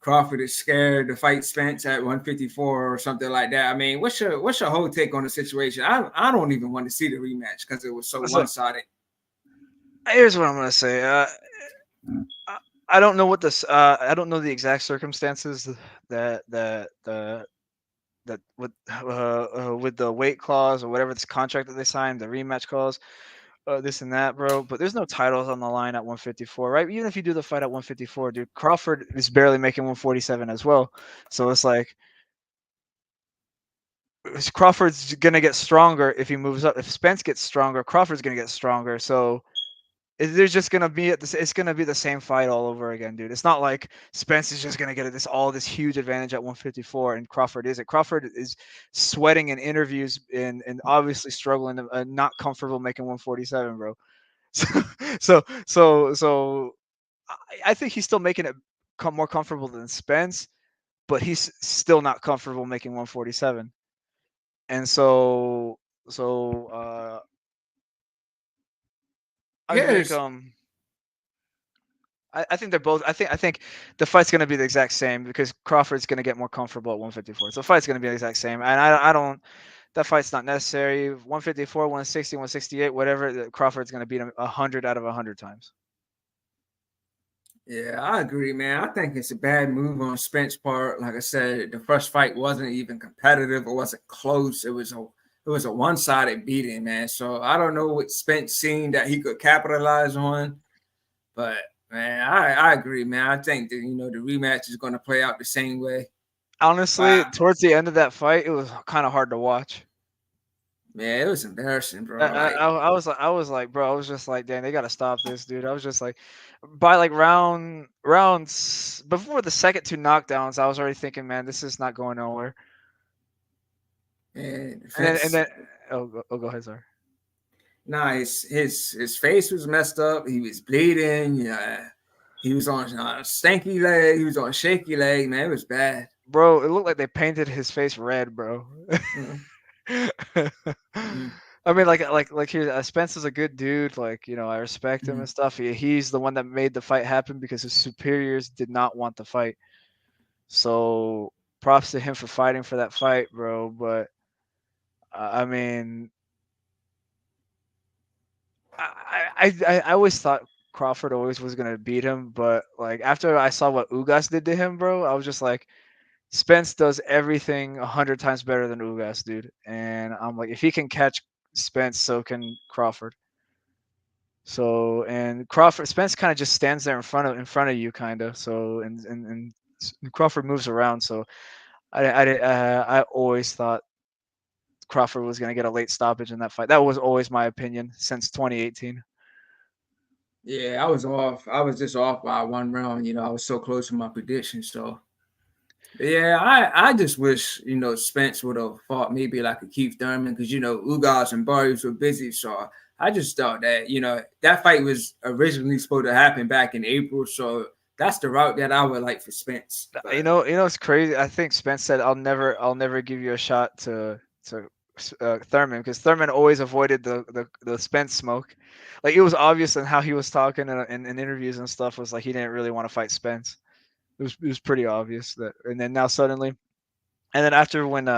Crawford is scared to fight Spence at 154 or something like that. I mean, what's your whole take on the situation? I don't even want to see the rematch because it was so So one sided. here's what I'm gonna say. I don't know what this. I don't know the exact circumstances that with the weight clause or whatever this contract that they signed, the rematch clause, this and that, bro. But there's no titles on the line at 154, right? Even if you do the fight at 154, dude, Crawford is barely making 147 as well. So it's like Crawford's gonna get stronger if he moves up. If Spence gets stronger, Crawford's gonna get stronger. So there's just gonna be it's gonna be the same fight all over again, dude. It's not like Spence is just gonna get this huge advantage at 154 and Crawford isn't. Crawford is sweating in interviews and obviously struggling, not comfortable making 147, bro. So I think he's still making it more comfortable than Spence, but he's still not comfortable making 147. And so I think Here's I think they're both. I think the fight's going to be the exact same because Crawford's going to get more comfortable at 154. So the fight's going to be the exact same, and I don't. That fight's not necessary. 154, 160, 168, whatever. Crawford's going to beat him 100 out of 100 times. Yeah, I agree, man. I think it's a bad move on Spence's part. Like I said, the first fight wasn't even competitive. It wasn't close. It was a one-sided beating, man. So I don't know what Spence seen that he could capitalize on. But man, I agree, man. I think that the rematch is going to play out the same way. Honestly, Wow, towards the end of that fight, it was kind of hard to watch. man, it was embarrassing, I, bro. I, Like, I was like, bro, I was just like, damn, they gotta stop this, dude. I was just like, by like rounds before the second two knockdowns, I was already thinking, man, this is not going nowhere. man, And defense. then go ahead, sorry. Nah, his face was messed up. He was bleeding. Yeah, he was on a stanky leg. He was on a shaky leg. Man, it was bad. Bro, it looked like they painted his face red, bro. Mm, mm, I mean, like here, Spence is a good dude. Like, I respect him and mm. stuff. He's the one that made the fight happen because his superiors did not want the fight. So props to him for fighting for that fight, bro. But I mean, I always thought Crawford always was gonna beat him, but like after I saw what Ugas did to him, bro, I was just like, Spence does everything 100 times better than Ugas, dude. And I'm like, if he can catch Spence, so can Crawford. So and Spence kind of just stands there in front of you, kind of. So and Crawford moves around. So I always thought Crawford was going to get a late stoppage in that fight. That was always my opinion since 2018. Yeah, I was off. I was just off by 1 round. I was so close to my prediction. So yeah, I just wish Spence would have fought maybe like a Keith Thurman because Ugas and Barrios were busy. So I just thought that that fight was originally supposed to happen back in April. So that's the route that I would like for Spence. But It's crazy. I think Spence said, I'll never give you a shot to Thurman because Thurman always avoided the Spence smoke. Like it was obvious in how he was talking in interviews and stuff was like he didn't really want to fight Spence. It was pretty obvious that, and then now suddenly, and then after when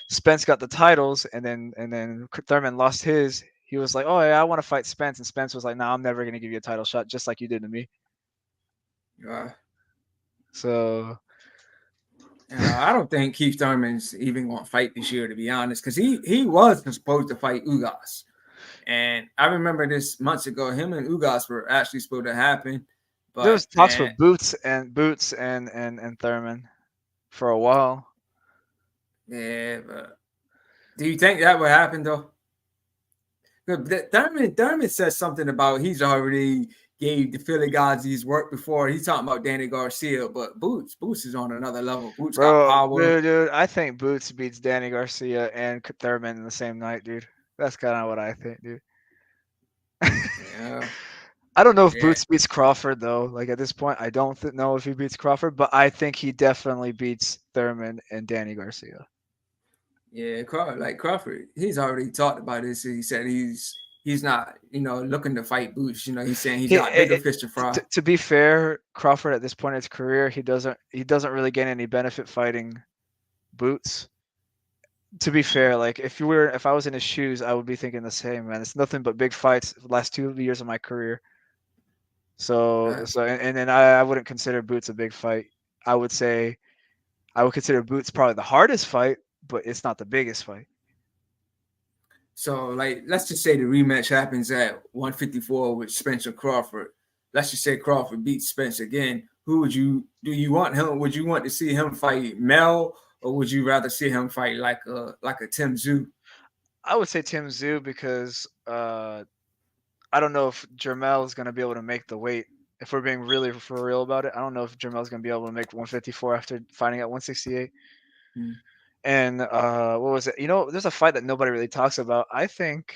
Spence got the titles, and then Thurman lost his, he was like, oh yeah, I want to fight Spence, and Spence was like, no, I'm never gonna give you a title shot, just like you did to me. uh, So I don't think Keith Thurman's even going to fight this year, to be honest, because he was supposed to fight Ugas. And I remember this months ago, him and Ugas were actually supposed to happen. there But was talks for Boots and Thurman for a while. yeah, but do you think that would happen though? Thurman says something about he's already gave the Philly guys his work before. He's talking about Danny Garcia, but Boots is on another level. Boots got Bro, power. dude, I think Boots beats Danny Garcia and Thurman in the same night, dude. That's kind of what I think, dude. Yeah, I don't know if yeah, Boots beats Crawford though. Like at this point, I don't know if he beats Crawford, but I think he definitely beats Thurman and Danny Garcia. yeah. Crawford, he's already talked about this. He said he's not looking to fight Boots. He's saying he's got bigger fish to fry. To be fair, Crawford at this point in his career, he doesn't really gain any benefit fighting Boots. To be fair, like if I was in his shoes, I would be thinking the same, man. It's nothing but big fights the last 2 years of my career. And then I wouldn't consider Boots a big fight. I would say I would consider Boots probably the hardest fight, but it's not the biggest fight. So, let's just say the rematch happens at 154 with Spencer Crawford. Let's just say Crawford beats Spence again. Who would you do? You want him? Would you want to see him fight Mel, or would you rather see him fight like a Tim Zoo? I would say Tim Zoo because I don't know if Jermell is going to be able to make the weight. If we're being really for real about it, I don't know if Jermell's going to be able to make 154 after fighting at 168. Hmm. And what was it? There's a fight that nobody really talks about. I think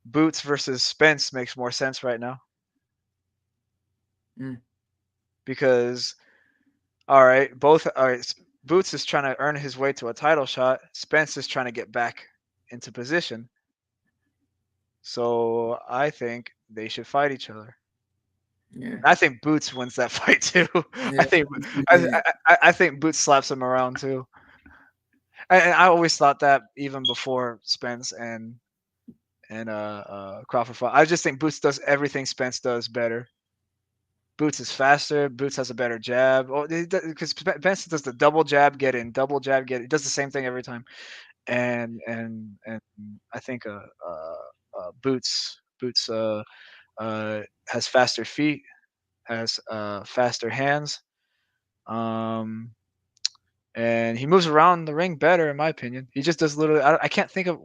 Boots versus Spence makes more sense right now Hmm. because all right. Boots is trying to earn his way to a title shot. Spence is trying to get back into position. So I think they should fight each other. Yeah, I think Boots wins that fight too. yeah, I think I, yeah. I think Boots slaps him around too. And I always thought that even before Spence and Crawford fought. I just think Boots does everything Spence does better. Boots is faster. Boots has a better jab. Oh, because Spence does the double jab, get in, double jab, get in. He does the same thing every time. And I think Boots has faster feet, has faster hands, um, and he moves around the ring better, in my opinion. He just does literally. I can't think of.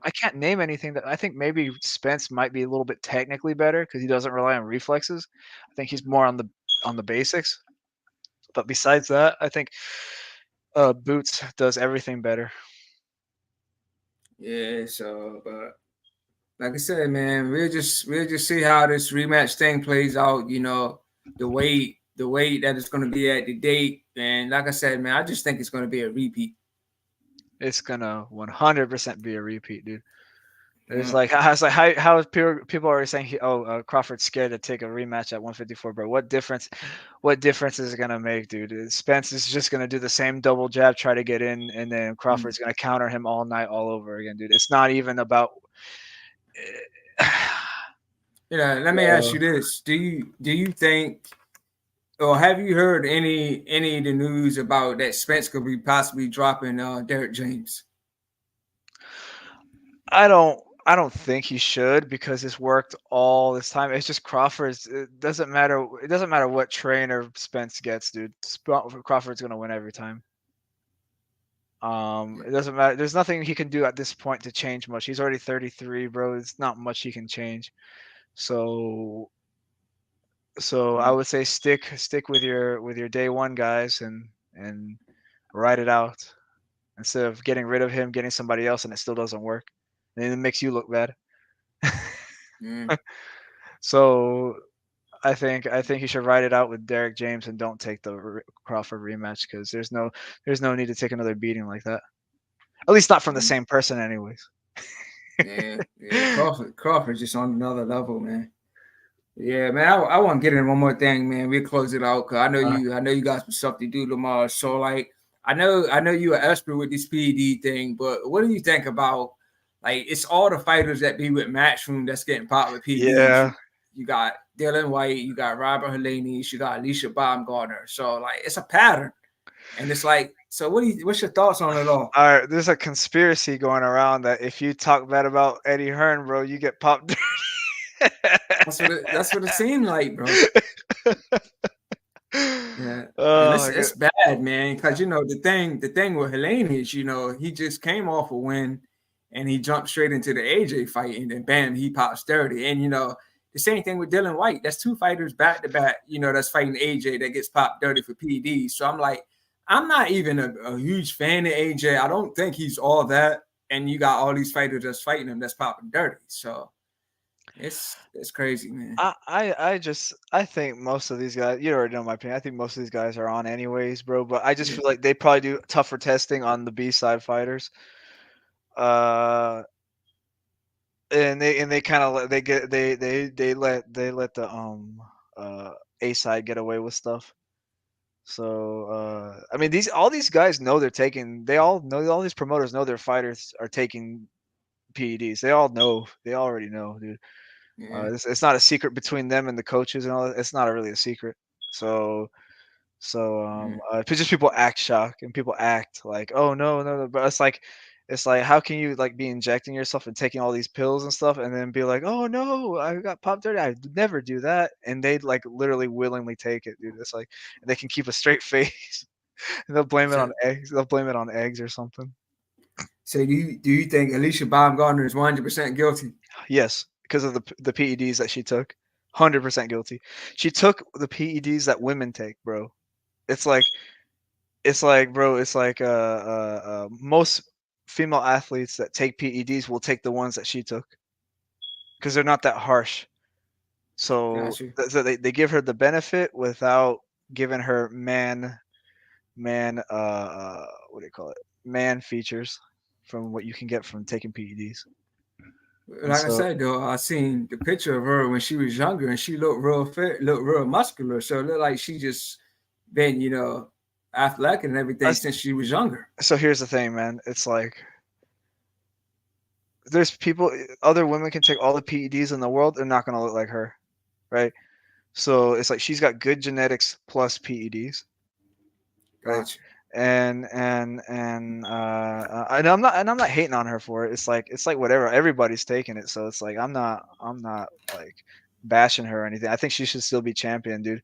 I can't name anything that I think maybe Spence might be a little bit technically better because he doesn't rely on reflexes. I think he's more on the basics. But besides that, I think Boots does everything better. Yeah. So, but like I said, man, we'll just see how this rematch thing plays out. The weight that it's going to be at the date, and like I said, man, I just think it's going to be a repeat. It's gonna 100% be a repeat, dude. It's Yeah. like I was like how is people are saying Crawford's scared to take a rematch at 154, bro. What difference is it gonna make, dude? Spence is just gonna do the same double jab, try to get in, and then Mm. Crawford's gonna counter him all night, all over again, dude. It's not even about. Let me ask you this: Do you think, or have you heard any of the news about that Spence could be possibly dropping Derek James? I don't think he should because it's worked all this time. It's just Crawford's. It doesn't matter. It doesn't matter what trainer Spence gets, dude. Crawford's gonna win every time. It doesn't matter. There's nothing he can do at this point to change much. He's already 33, bro. It's not much he can change. So I would say stick with your day one guys and ride it out instead of getting rid of him, getting somebody else, and it still doesn't work, and it makes you look bad. Yeah. So I think you should ride it out with Derek James and don't take the Crawford rematch because there's no need to take another beating like that. At least not from the same person, anyways. Yeah. Crawford's just on another level, man. Yeah, man. I want to get in one more thing, man. We'll close it out because I know you got some stuff to do tomorrow. So like, I know you're an expert with this PED thing, but what do you think about like it's all the fighters that be with Matchroom that's getting popped with PEDs. Yeah. You got Dylan White, you got Robert Helenius, you got Alicia Baumgartner. So like, it's a pattern, and it's like, so what's your thoughts on it all? All right, there's a conspiracy going around that if you talk bad about Eddie Hearn, bro, you get popped. That's what it seemed like, bro. Yeah, and Oh my god. it's bad, man. Because you know the thing with Helene is, you know, he just came off a win, and he jumped straight into the AJ fight, and then bam, he pops 30. And you know the same thing with Dylan White. That's two fighters back to back. You know, that's fighting AJ that gets popped 30 for PD. So I'm like, I'm not even a huge fan of AJ. I don't think he's all that. And you got all these fighters that's fighting him that's popping 30. So it's crazy, man. I think most of these guys, you already know my opinion. I think most of these guys are on anyways, bro. But I just feel like they probably do tougher testing on the B side fighters. Uh, and they kind of they get they let the A side get away with stuff. So I mean all these guys know they're taking. They all know all these promoters know their fighters are taking PEDs. They all know. They already know, dude. Yeah. It's not a secret between them and the coaches and all that. It's not really a secret. So Yeah. just people act shocked and people act like, oh no, but it's like how can you like be injecting yourself and taking all these pills and stuff and then be like, oh no, I got popped dirty. I never do that, and they like literally willingly take it, dude. It's like they can keep a straight face. And they'll blame it on So eggs. They'll blame it on eggs or something. So do you think Alicia Baumgartner is 100% guilty? Yes, because of the PEDs that she took. 100% guilty. She took the PEDs that women take, bro. It's like bro, it's like most female athletes that take PEDs will take the ones that she took because they're not that harsh. So, Got you. so they give her the benefit without giving her what do you call it? Man features from what you can get from taking PEDs. And Like I so said though, I seen the picture of her when she was younger, and she looked real fit, looked real muscular. So it looked like she just been, you know, athletic and everything since she was younger. so here's the thing, man. It's like there's people, other women can take all the PEDs in the world, they're not gonna look like her, right? So it's like she's got good genetics plus PEDs, right? Gotcha. And I'm not hating on her for it. It's like whatever. Everybody's taking it, so it's like I'm not like bashing her or anything. I think she should still be champion, dude.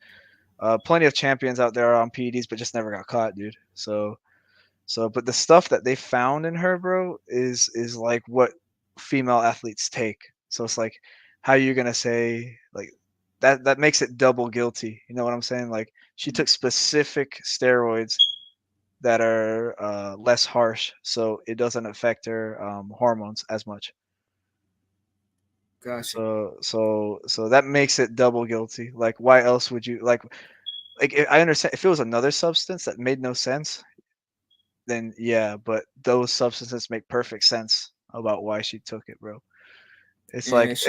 Plenty of champions out there are on PEDs, but just never got caught, dude. But the stuff that they found in her, bro, is like what female athletes take. So it's like, how are you gonna say like that makes it double guilty? You know what I'm saying? Like she took specific steroids that are less harsh, so it doesn't affect her hormones as much. Gotcha. So that makes it double guilty. Like, why else would you like? I understand if it was another substance that made no sense, then yeah, but those substances make perfect sense about why she took it, bro. It's like And it's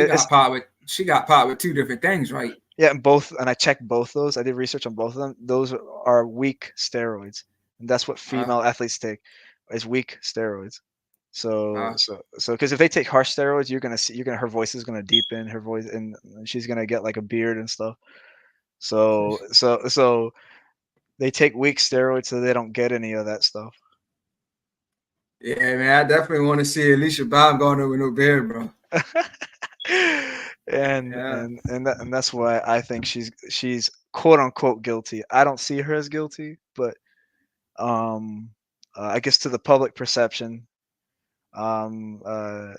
she got popped with two different things, right? yeah, and both, and I checked both those. I did research on both of them. Those are weak steroids, and that's what Uh, female athletes take is weak steroids. uh, Because if they take harsh steroids, her voice is gonna deepen, her voice, and she's gonna get like a beard and stuff. So they take weak steroids so they don't get any of that stuff. yeah, man, I definitely want to see Alicia Baumgartner with no beard, bro. Yeah. And that's why I think she's quote unquote guilty. I don't see her as guilty, but um I guess to the public perception, um, uh,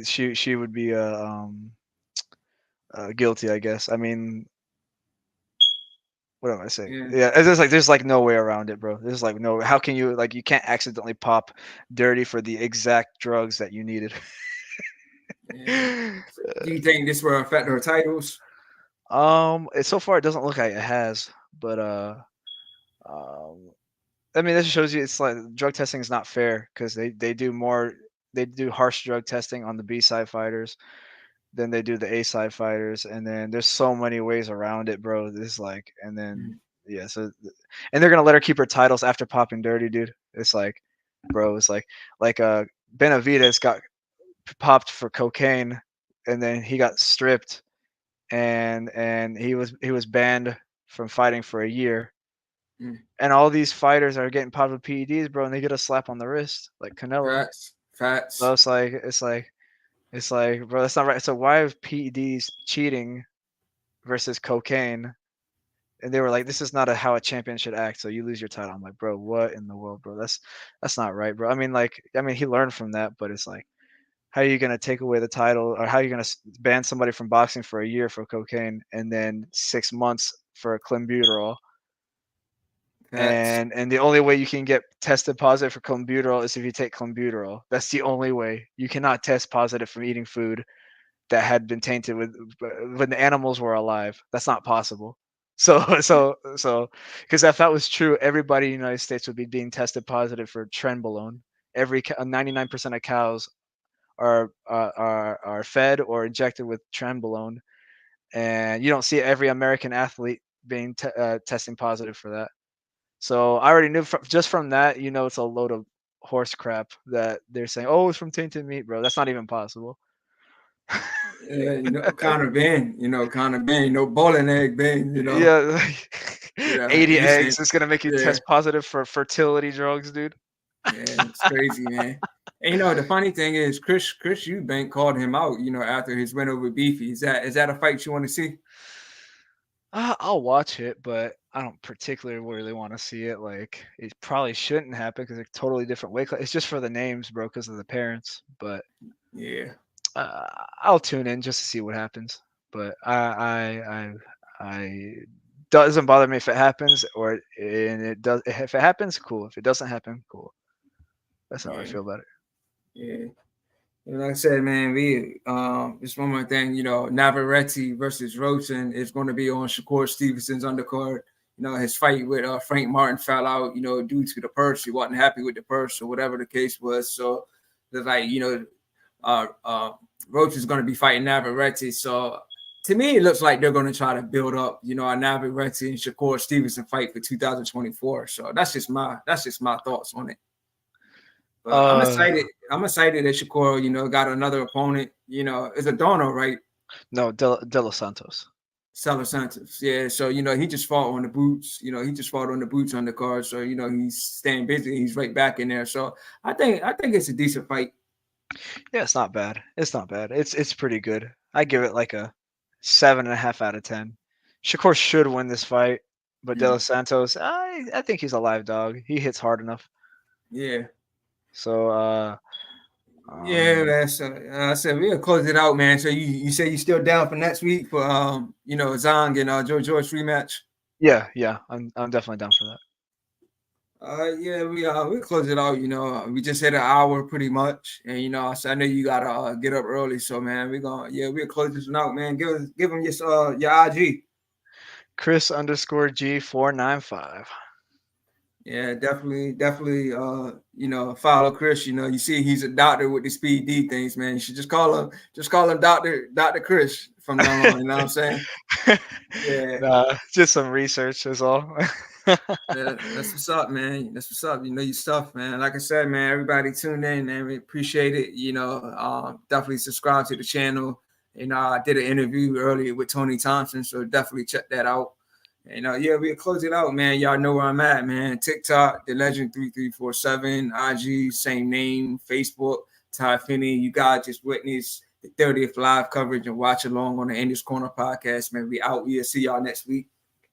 she would be guilty, I guess. I mean, what am I saying? Yeah, Yeah, it's just like there's like no way around it, bro. There's like no. How can you like you can't accidentally pop dirty for the exact drugs that you needed? yeah. Do you think this will affect her titles? So far it doesn't look like it has, but um, I mean, this shows you it's like drug testing is not fair because they do harsh drug testing on the B side fighters than they do the A side fighters, and then there's so many ways around it, bro. This like, and then Mm. yeah, and they're gonna let her keep her titles after popping dirty, dude. It's like, bro, it's like Benavidez got popped for cocaine, and then he got stripped, and he was banned from fighting for a year. Mm. And all these fighters are getting popped with PEDs, bro, and they get a slap on the wrist, like Canelo. Facts, facts. So it's like, bro, that's not right. So why is PEDs cheating versus cocaine? And they were like, this is not how a champion should act. So you lose your title. I'm like, bro, what in the world, bro? That's not right, bro. I mean, he learned from that, but it's like, how are you gonna take away the title, or how are you gonna ban somebody from boxing for a year for cocaine, and then 6 months for clenbuterol? Facts. And the only way you can get tested positive for clenbuterol is if you take clenbuterol. That's the only way. You cannot test positive from eating food that had been tainted with when the animals were alive. That's not possible. So because if that was true, everybody in the United States would be being tested positive for trenbolone. 99% of cows are fed or injected with trenbolone, and you don't see every American athlete being testing positive for that. So I already knew just from that, it's a load of horse crap that they're saying. Oh, it's from tainted meat, bro. That's not even possible. Yeah, Conor Ben, Conor Ben, bowling egg Ben, Yeah, like, 80 he's saying, eggs is gonna make you yeah, test positive for fertility drugs, dude. yeah, it's crazy, man. And the funny thing is, Chris Eubank called him out, after his win over Beefy. Is that a fight you want to see? I'll watch it, but I don't particularly really want to see it. Like, it probably shouldn't happen because they're totally different weight class. It's just for the names, bro, because of the parents. But Yeah, I'll tune in just to see what happens. But I doesn't bother me if it happens, and it does. If it happens, cool. If it doesn't happen, cool. That's how I yeah, feel about it. yeah. And like I said, man, we just one more thing, Navarrete versus Rosen is going to be on Shakur Stevenson's undercard. His fight with Frank Martin fell out, due to the purse. He wasn't happy with the purse or whatever the case was. So it's like, Roach is going to be fighting Navarrete. So to me, it looks like they're going to try to build up, a Navarrete and Shakur Stevenson fight for 2024. So that's just my thoughts on it. But I'm Uh, excited. I'm excited that Shakur, got another opponent. It's a Dono, right? no, De Los Santos. Salo Santos. Yeah. So, he just fought on the boots. He just fought on the boots on the card. So, he's staying busy. He's right back in there. So I think it's a decent fight. Yeah, it's not bad. It's not bad. It's pretty good. I give it like a 7.5 out of 10. Shakur should win this fight, but De Los Santos, I think he's a live dog. He hits hard enough. Yeah. So Yeah, man. So I said we'll close it out, man. So you say you still down for next week for Zong and George rematch? yeah, I'm definitely down for that. Yeah, we close it out. We just hit an hour pretty much, and so I know you gotta get up early. So man, we'll close this one out, man. Give them your IG. Chris_G495. Yeah, definitely. Follow Chris. You see, he's a doctor with the Speed D things, man. You should just call him Doctor Chris from now on. You know what I'm saying? Yeah. Nah, just some research is all. Yeah, that's what's up, man. That's what's up. You know your stuff, man. Like I said, man, everybody tuned in, man. We appreciate it. Definitely subscribe to the channel. I did an interview earlier with Tony Thompson, so definitely check that out. And yeah, we'll close it out, man. Y'all know where I'm at, man. TikTok, The Legend 3347, IG, same name, Facebook, Ty Finney. You guys just witnessed the 30th live coverage and watch along on the Indies Corner podcast, man. We out. We'll see y'all next week.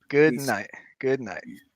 Good Peace. night. Good night.